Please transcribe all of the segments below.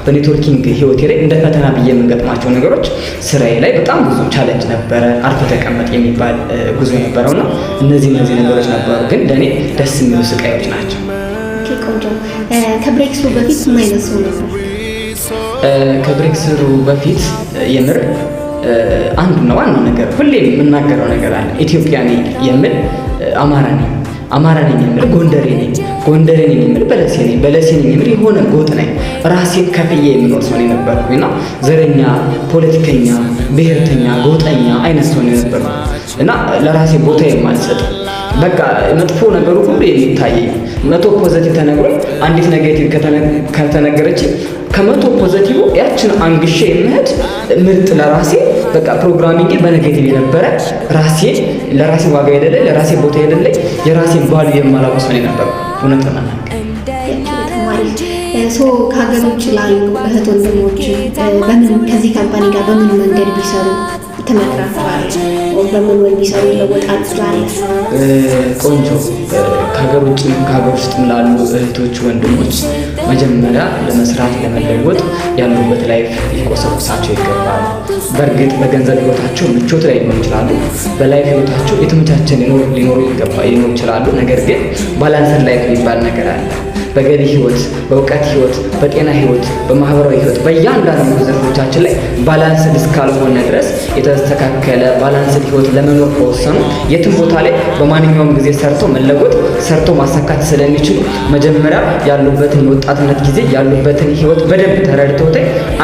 በኔትወርኪንግ ህይወቴ ላይ እንደ ፈተና ብዬ የምንገጥማቸው ነገሮች ስራዬ ላይ በጣም ብዙ ቻሌንጅ ነበረ። አርፈ ተቀመጥ የሚባል ጉዞ ነበረውና እነዚህ ነገሮች ነበሩ፣ ግን ለእኔ ደስ የሚሉ ስቃዮች ናቸው። ቆንጆ። ከብሬክስሩ በፊት ምን አይነት ሰው ነበር? ከብሬክስሩ በፊት የምር አንዱና ዋናው ነገር ሁሌም የምናገረው ነገር አለ። ኢትዮጵያ ነኝ የምል አማራ ነኝ የምል ጎንደሬ ነኝ የምል በለሴ ነኝ የምል የሆነ ጎጥ ነኝ። ራሴን ከፍዬ የምኖር ሰው ነበርኩኝና ዘረኛ፣ ፖለቲከኛ፣ ብሔርተኛ፣ ጎጠኛ አይነት ሰው ነበርኩ እና ለራሴ ቦታ የማልሰጥ በቃ መጥፎ ነገሩ ሁሉ የሚታየኝ 100 ፖዚቲቭ ተነግሮኝ አንዲት ኔጌቲቭ ከተነገረች ከ100 ፖዚቲቭ ያችን አንግሼ የምሄድ ምርጥ ለራሴ በቃ ፕሮግራሚንግ በኔጌቲቭ የነበረ ለራሴ ዋጋ የሌለኝ ለራሴ ቦታ የሌለኝ የራሴን ቫልዩ የማላውቅ ሰው ነበር። እውነት ነው። ከሀገር ውጭ ላሉ እህት ወንድሞች ከዚህ ካምፓኒ ጋር በምን መንገድ ቢሰሩ ትመክራቸዋለህ? በምን ወይ ቢሰሩ ይለወጣል ትላለህ? ቆንጆ። ከሀገር ውጭም ከሀገር ውስጥም ላሉ እህቶች ወንድሞች መጀመሪያ ለመስራት ለመለወጥ ያሉበት ላይፍ ሊቆሰቁሳቸው ይገባል። በእርግጥ በገንዘብ ህይወታቸው ምቾት ላይ ሊሆኑ ይችላሉ። በላይፍ ህይወታቸው የተመቻቸ ሊኖሩ ይችላሉ። ነገር ግን ባላንስድ ላይፍ የሚባል ነገር አለ። በገቢ ህይወት፣ በእውቀት ህይወት፣ በጤና ህይወት፣ በማህበራዊ ህይወት በእያንዳንዱ ዘርፎቻችን ላይ ባላንስድ እስካልሆነ ድረስ የተስተካከለ ባላንስድ ህይወት ለመኖር ከወሰኑ የትም ቦታ ላይ በማንኛውም ጊዜ ሰርቶ መለወጥ ሰርቶ ማሳካት ስለሚችሉ መጀመሪያ ያሉበትን የወጣትነት ጊዜ ያሉበትን ህይወት በደንብ ተረድተው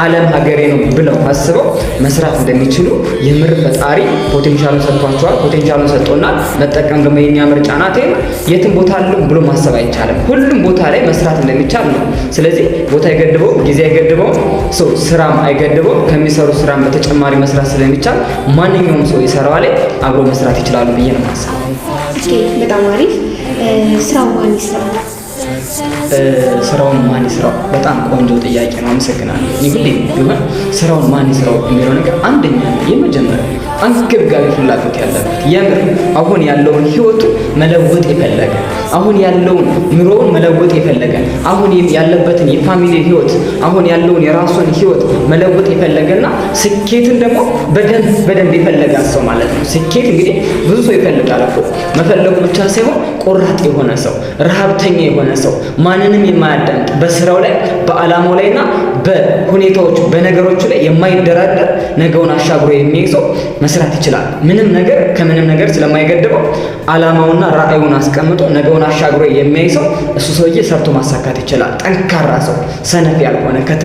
ዓለም ሀገሬ ነው ብለው አስበው መስራት እንደሚችሉ የምር ፈጣሪ ፖቴንሻሉን ሰጥቷቸዋል። ፖቴንሻሉን ሰጥቶናል። መጠቀም ደግሞ የኛ ምርጫ ናት። የትም ቦታ አለው ብሎ ማሰብ አይቻልም። ሁሉም ቦታ ላይ መስራት እንደሚቻል ነው። ስለዚህ ቦታ አይገድበው፣ ጊዜ አይገድበው፣ ስራም አይገድበው። ከሚሰሩ ስራም በተጨማሪ መስራት ስለሚቻል ማንኛውም ሰው ይሰራው ላይ አብሮ መስራት ይችላሉ ብዬ ነው የማስበው። በጣም አሪፍ። ስራው ማን ይስራው? ስራውን ማን ይስራው? በጣም ቆንጆ ጥያቄ ነው። አመሰግናለሁ። ሁሌ ቢሆን ስራውን ማን ይስራው የሚለው ነገር አንደኛ የመጀመሪያ አንገብጋቢ ፍላጎት ያለበት የምር አሁን ያለውን ህይወቱ መለወጥ የፈለገ አሁን ያለውን ኑሮውን መለወጥ የፈለገ አሁን ያለበትን የፋሚሊ ህይወት አሁን ያለውን የራሱን ህይወት መለወጥ የፈለገና ስኬትን ደግሞ በደንብ የፈለገ ሰው ማለት ነው። ስኬት እንግዲህ ብዙ ሰው ይፈልጋል እኮ መፈለጉ ብቻ ሳይሆን ቆራጥ የሆነ ሰው፣ ረሃብተኛ የሆነ ሰው፣ ማንንም የማያዳምጥ በስራው ላይ በአላማው ላይና በሁኔታዎቹ በነገሮቹ ላይ የማይደራደር ነገውን አሻግሮ የሚያይ ሰው መስራት ይችላል። ምንም ነገር ከምንም ነገር ስለማይገድበው አላማውና ራዕዩን አስቀምጦ ነገውን አሻግሮ የሚያይ ሰው እሱ ሰውዬ ሰርቶ ማሳካት ይችላል። ጠንካራ ሰው፣ ሰነፍ ያልሆነ